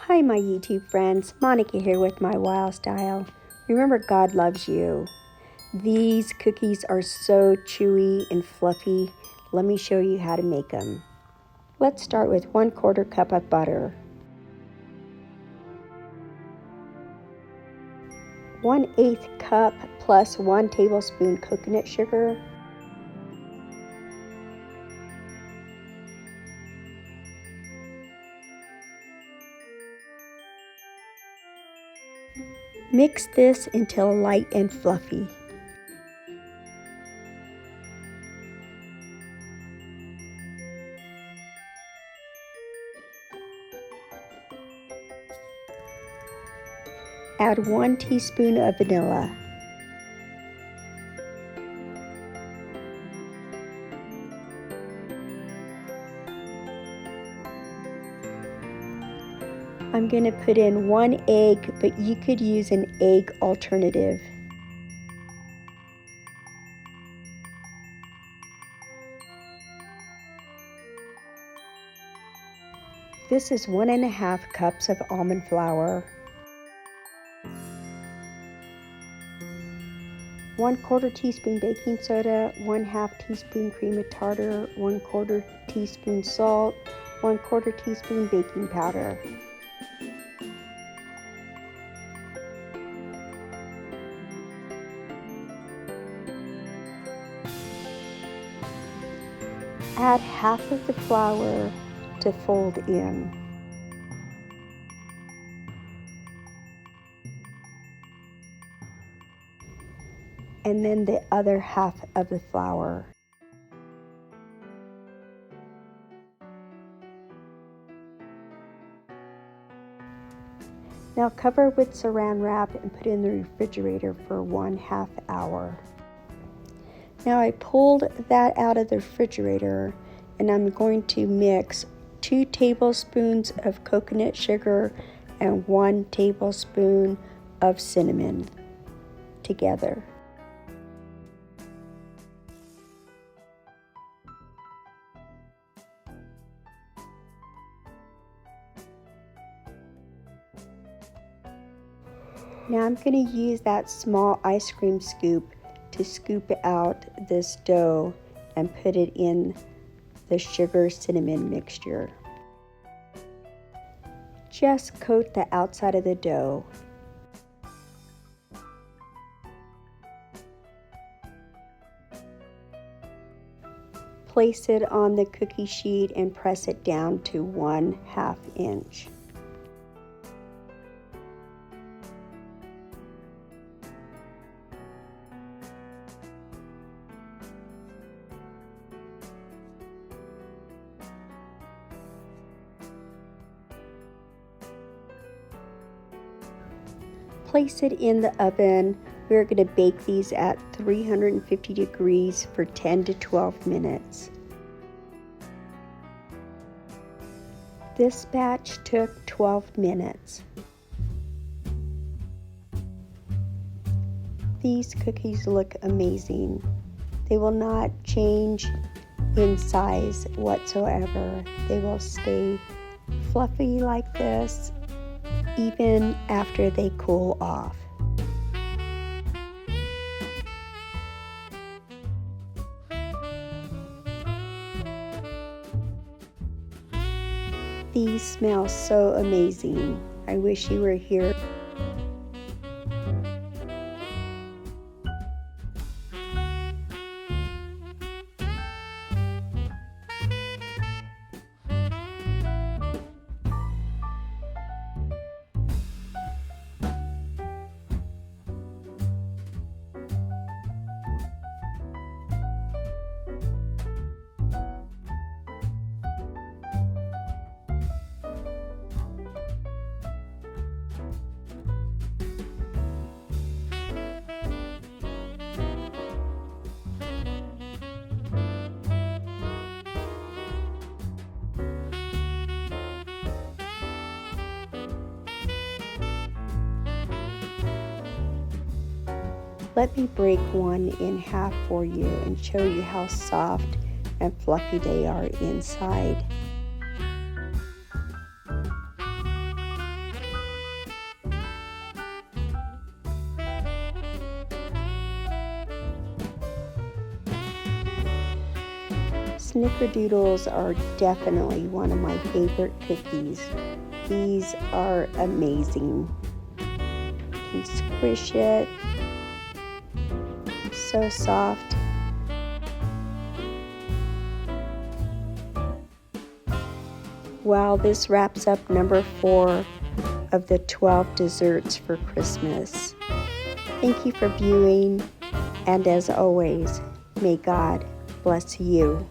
Hi my YouTube friends, Monica here with MyWyoStyle. Remember, God loves you. These cookies are so chewy and fluffy. Let me show you how to make them. Let's start with 1/4 cup of butter, 1/8 cup plus 1 tablespoon coconut sugar, mix this until light and fluffy. Add 1 teaspoon of vanilla. I'm going to put in 1 egg, but you could use an egg alternative. This is 1½ cups of almond flour, 1/4 teaspoon baking soda, 1/2 teaspoon cream of tartar, 1/4 teaspoon salt, 1/4 teaspoon baking powder. Add half of the flour to fold in. And then the other half of the flour. Now cover with saran wrap and put in the refrigerator for 1/2 hour. Now I pulled that out of the refrigerator and I'm going to mix 2 tablespoons of coconut sugar and 1 tablespoon of cinnamon together. Now I'm going to use that small ice cream scoop to scoop out this dough and put it in the sugar cinnamon mixture. Just coat the outside of the dough. Place it on the cookie sheet and press it down to 1/2 inch. Place it in the oven. We're going to bake these at 350 degrees for 10 to 12 minutes. This batch took 12 minutes. These cookies look amazing. They will not change in size whatsoever. They will stay fluffy like this even after they cool off. These smell so amazing. I wish you were here. Let me break one in half for you and show you how soft and fluffy they are inside. Snickerdoodles are definitely one of my favorite cookies. These are amazing. You can squish it. It's so soft. Well, this wraps up number 4 of the 12 desserts for Christmas. Thank you for viewing, and as always, may God bless you.